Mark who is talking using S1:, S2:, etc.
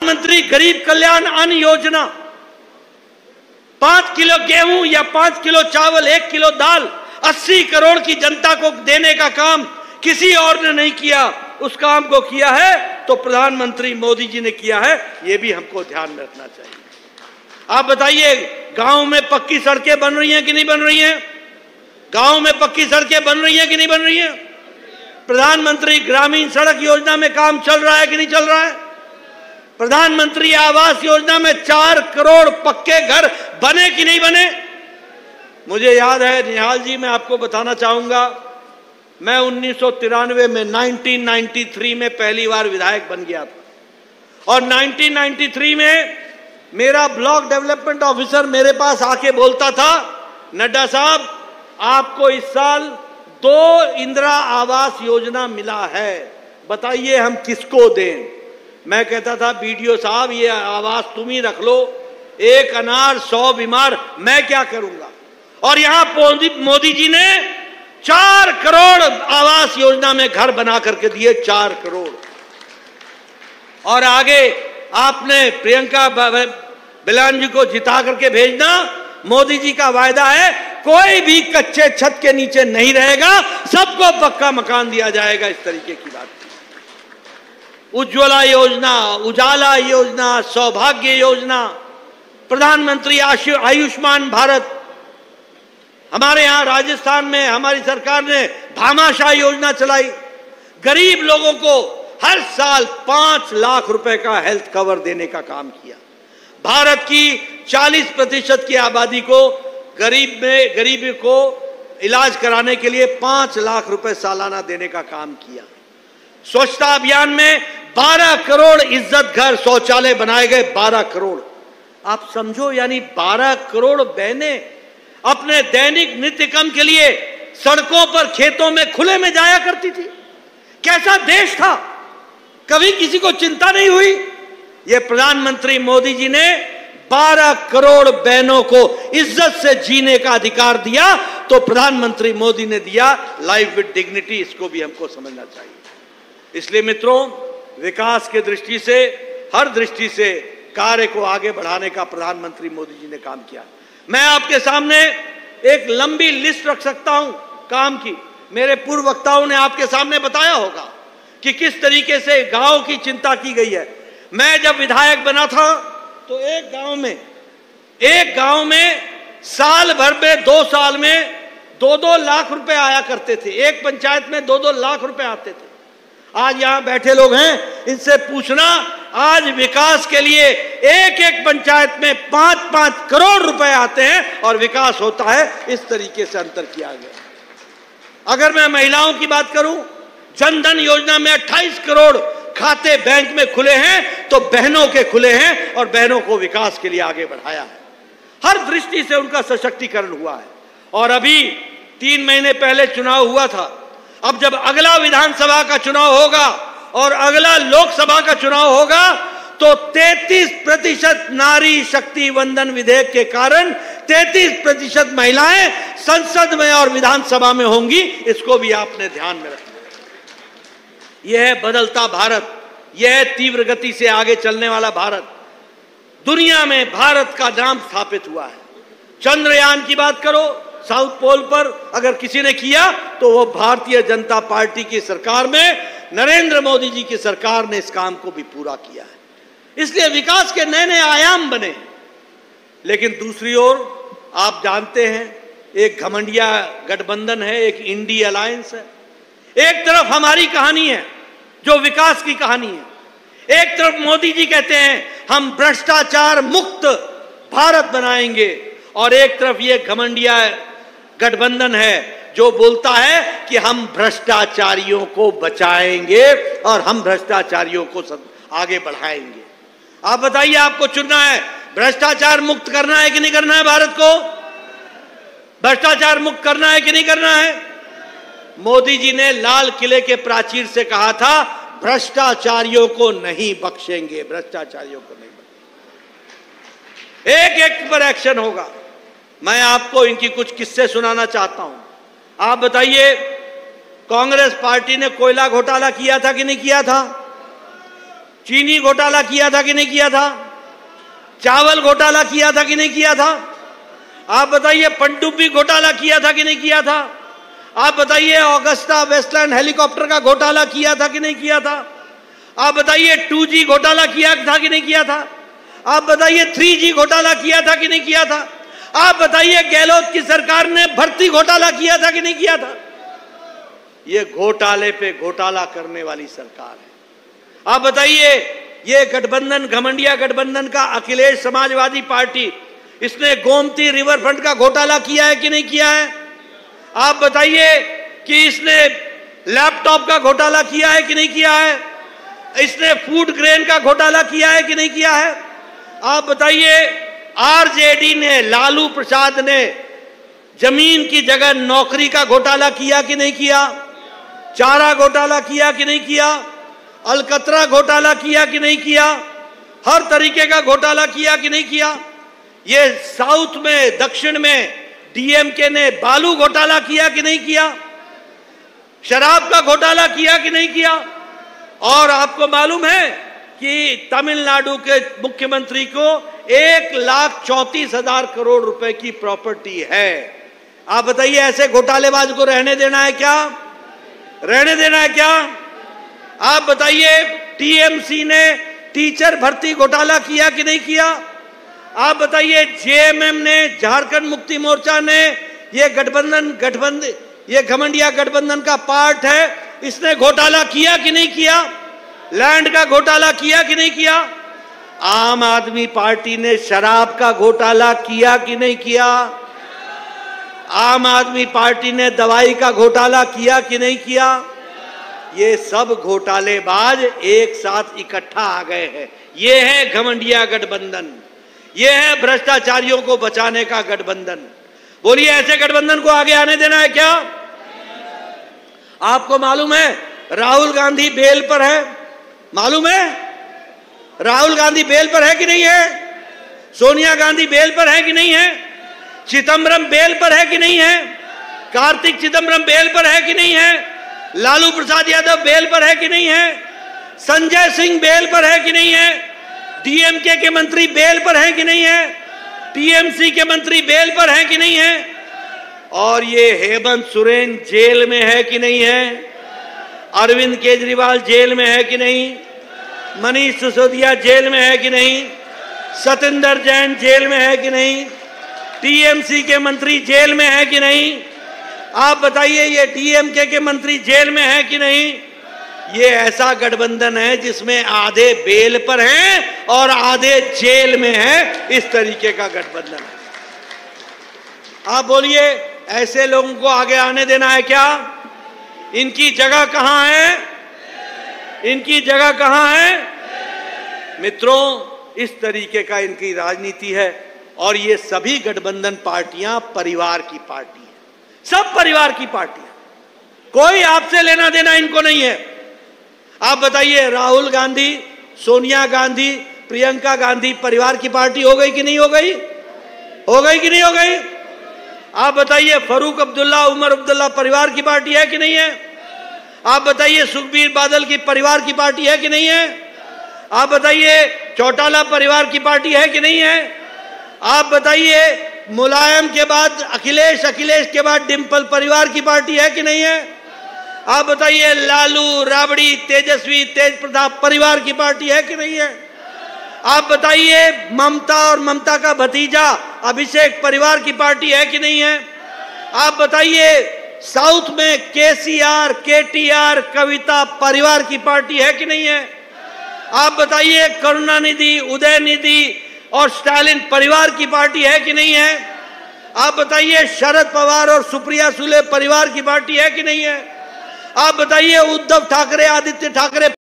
S1: प्रधानमंत्री गरीब कल्याण अन्न योजना, 5 किलो गेहूं या 5 किलो चावल, 1 किलो दाल 80 करोड़ की जनता को देने का काम किसी और ने नहीं किया। उस काम को किया है तो प्रधानमंत्री मोदी जी ने किया है, ये भी हमको ध्यान में रखना चाहिए। आप बताइए, गांव में पक्की सड़कें बन रही हैं कि नहीं बन रही हैं? गांव में पक्की सड़कें बन रही हैं कि नहीं बन रही हैं? प्रधानमंत्री ग्रामीण सड़क योजना में काम चल रहा है कि नहीं चल रहा है? प्रधानमंत्री आवास योजना में 4 करोड़ पक्के घर बने कि नहीं बने? मुझे याद है निहाल जी, मैं आपको बताना चाहूंगा, मैं 1993 में 1993 में पहली बार विधायक बन गया था और 1993 में मेरा ब्लॉक डेवलपमेंट ऑफिसर मेरे पास आके बोलता था, नड्डा साहब आपको इस साल 2 इंदिरा आवास योजना मिला है, बताइए हम किसको दें? मैं कहता था बीडीओ साहब ये आवास तुम ही रख लो, 1 अनार 100 बीमार, मैं क्या करूंगा? और यहां मोदी जी ने 4 करोड़ आवास योजना में घर बना करके दिए, 4 करोड़। और आगे आपने प्रियंका बिलान जी को जिता करके भेजना, मोदी जी का वायदा है कोई भी कच्चे छत के नीचे नहीं रहेगा, सबको पक्का मकान दिया जाएगा, इस तरीके की बात। उज्ज्वला योजना, उजाला योजना, सौभाग्य योजना, प्रधानमंत्री आयुष्मान भारत, हमारे यहां राजस्थान में हमारी सरकार ने भामाशाह योजना चलाई, गरीब लोगों को हर साल 5 लाख रुपए का हेल्थ कवर देने का काम किया। भारत की 40% की आबादी को गरीबी को इलाज कराने के लिए 5 लाख रुपए सालाना देने का काम किया। स्वच्छता अभियान में 12 करोड़ इज्जत घर शौचालय बनाए गए, 12 करोड़। आप समझो, यानी 12 करोड़ बहनें अपने दैनिक नित्य कर्म के लिए सड़कों पर, खेतों में, खुले में जाया करती थी। कैसा देश था, कभी किसी को चिंता नहीं हुई। ये प्रधानमंत्री मोदी जी ने 12 करोड़ बहनों को इज्जत से जीने का अधिकार दिया, तो प्रधानमंत्री मोदी ने दिया लाइफ विद डिग्निटी, इसको भी हमको समझना चाहिए। इसलिए मित्रों, विकास के दृष्टि से, हर दृष्टि से कार्य को आगे बढ़ाने का प्रधानमंत्री मोदी जी ने काम किया। मैं आपके सामने एक लंबी लिस्ट रख सकता हूं काम की। मेरे पूर्व वक्ताओं ने आपके सामने बताया होगा कि किस तरीके से गांव की चिंता की गई है। मैं जब विधायक बना था तो एक गांव में साल भर में 2 साल में 2-2 लाख रुपए आया करते थे। एक पंचायत में 2-2 लाख रुपए आते थे। आज यहां बैठे लोग हैं, इनसे पूछना, आज विकास के लिए एक पंचायत में 5-5 करोड़ रुपए आते हैं और विकास होता है। इस तरीके से अंतर किया गया। अगर मैं महिलाओं की बात करूं, जनधन योजना में 28 करोड़ खाते बैंक में खुले हैं, तो बहनों के खुले हैं और बहनों को विकास के लिए आगे बढ़ाया है। हर दृष्टि से उनका सशक्तिकरण हुआ है। और अभी 3 महीने पहले चुनाव हुआ था। अब जब अगला विधानसभा का चुनाव होगा और अगला लोकसभा का चुनाव होगा, तो 33% नारी शक्ति वंदन विधेयक के कारण 33% महिलाएं संसद में और विधानसभा में होंगी। इसको भी आपने ध्यान में रखना। यह है बदलता भारत, यह है तीव्र गति से आगे चलने वाला भारत। दुनिया में भारत का नाम स्थापित हुआ है। चंद्रयान की बात करो, साउथ पोल पर अगर किसी ने किया तो वो भारतीय जनता पार्टी की सरकार में, नरेंद्र मोदी जी की सरकार ने इस काम को भी पूरा किया है। इसलिए विकास के नए नए आयाम बने। लेकिन दूसरी ओर आप जानते हैं, एक घमंडिया गठबंधन है, एक इंडी अलायंस है। एक तरफ हमारी कहानी है जो विकास की कहानी है, एक तरफ मोदी जी कहते हैं हम भ्रष्टाचार मुक्त भारत बनाएंगे, और एक तरफ ये घमंडिया गठबंधन है जो बोलता है कि हम भ्रष्टाचारियों को बचाएंगे और हम भ्रष्टाचारियों को आगे बढ़ाएंगे। आप बताइए, आपको चुनना है, भ्रष्टाचार मुक्त करना है कि नहीं करना है? भारत को भ्रष्टाचार मुक्त करना है कि नहीं करना है? मोदी जी ने लाल किले के प्राचीर से कहा था, भ्रष्टाचारियों को नहीं बख्शेंगे, भ्रष्टाचारियों को नहीं बख्शेंगे। एक पर एक्शन होगा। मैं आपको इनकी कुछ किस्से सुनाना चाहता हूं। आप बताइए, कांग्रेस पार्टी ने कोयला घोटाला किया था कि नहीं किया था? चीनी घोटाला किया था कि नहीं किया था? चावल घोटाला किया था कि नहीं किया था? आप बताइए पनडुब्बी घोटाला किया था कि नहीं किया था? आप बताइए ऑगस्टा वेस्टलैंड हेलीकॉप्टर का घोटाला किया था कि नहीं किया था? आप बताइए 2G घोटाला किया था कि नहीं किया था? आप बताइए 3G घोटाला किया था कि नहीं किया था? आप बताइए गहलोत की सरकार ने भर्ती घोटाला किया था कि नहीं किया था? ये घोटाले पे घोटाला करने वाली सरकार है। आप बताइए ये गठबंधन, घमंडिया गठबंधन का अखिलेश समाजवादी पार्टी, इसने गोमती रिवर फ्रंट का घोटाला किया है कि नहीं किया है? आप बताइए कि इसने लैपटॉप का घोटाला किया है कि नहीं किया है? इसने फूड ग्रेन का घोटाला किया है कि नहीं किया है? आप बताइए आरजेडी ने, लालू प्रसाद ने जमीन की जगह नौकरी का घोटाला किया कि नहीं किया? चारा घोटाला किया कि नहीं किया? अलकतरा घोटाला किया कि नहीं किया? हर तरीके का घोटाला किया कि नहीं किया? ये साउथ में, दक्षिण में डीएमके ने बालू घोटाला किया कि नहीं किया? शराब का घोटाला किया कि नहीं किया? और आपको मालूम है कि तमिलनाडु के मुख्यमंत्री को 1,34,000 करोड़ रुपए की प्रॉपर्टी है। आप बताइए ऐसे घोटालेबाज को रहने देना है क्या? रहने देना है क्या? आप बताइए टीएमसी ने टीचर भर्ती घोटाला किया कि नहीं किया? आप बताइए जेएमएम ने, झारखंड मुक्ति मोर्चा ने, ये गठबंधन ये घमंडिया गठबंधन का पार्ट है, इसने घोटाला किया कि नहीं किया? लैंड का घोटाला किया कि नहीं किया? आम आदमी पार्टी ने शराब का घोटाला किया कि नहीं किया? आम आदमी पार्टी ने दवाई का घोटाला किया कि नहीं किया? ये सब घोटालेबाज एक साथ इकट्ठा आ गए हैं। ये है घमंडिया गठबंधन, ये है भ्रष्टाचारियों को बचाने का गठबंधन। बोलिए ऐसे गठबंधन को आगे आने देना है क्या? आपको मालूम है राहुल गांधी बेल पर है? मालूम है राहुल गांधी बेल पर है कि नहीं है? सोनिया गांधी बेल पर है कि नहीं है? चिदंबरम बेल पर है कि नहीं है? कार्तिक चिदंबरम बेल पर है कि नहीं है? लालू प्रसाद यादव बेल पर है कि नहीं है? संजय सिंह बेल पर है कि नहीं है? डीएमके के मंत्री बेल पर है कि नहीं है? टीएमसी के मंत्री बेल पर है कि नहीं है? और ये हेमंत सोरेन जेल में है कि नहीं है? अरविंद केजरीवाल जेल में है कि नहीं? मनीष सिसोदिया जेल में है कि नहीं? सतेंद्र जैन जेल में है कि नहीं? टीएमसी के मंत्री जेल में है कि नहीं? आप बताइए ये डीएमके के मंत्री जेल में है कि नहीं? ये ऐसा गठबंधन है जिसमें आधे बेल पर हैं और आधे जेल में हैं। इस तरीके का गठबंधन है। आप बोलिए ऐसे लोगों को आगे आने देना है क्या? इनकी जगह कहां है? इनकी जगह कहां है? मित्रों, इस तरीके का इनकी राजनीति है। और ये सभी गठबंधन पार्टियां परिवार की पार्टी है, सब परिवार की पार्टियां, कोई आपसे लेना देना इनको नहीं है। आप बताइए राहुल गांधी, सोनिया गांधी, प्रियंका गांधी परिवार की पार्टी हो गई कि नहीं हो गई? हो गई कि नहीं हो गई? आप बताइए फारूक अब्दुल्ला, उमर अब्दुल्ला परिवार की पार्टी है कि नहीं है? आप बताइए सुखबीर बादल की परिवार की पार्टी है कि नहीं है? आप बताइए चौटाला परिवार की पार्टी है कि नहीं है? आप बताइए मुलायम के बाद अखिलेश, अखिलेश के बाद डिंपल परिवार की पार्टी है कि नहीं है? आप बताइए लालू, राबड़ी, तेजस्वी, तेज प्रताप परिवार की पार्टी है कि नहीं है? आप बताइए ममता और ममता का भतीजा अभिषेक परिवार की पार्टी है कि नहीं है? आप बताइए साउथ में केसीआर, केटीआर, कविता परिवार की पार्टी है कि नहीं है? आप बताइए करुणानिधि, उदयनिधि और स्टालिन परिवार की पार्टी है कि नहीं है? आप बताइए शरद पवार और सुप्रिया सुले परिवार की पार्टी है कि नहीं है? आप बताइए उद्धव ठाकरे, आदित्य ठाकरे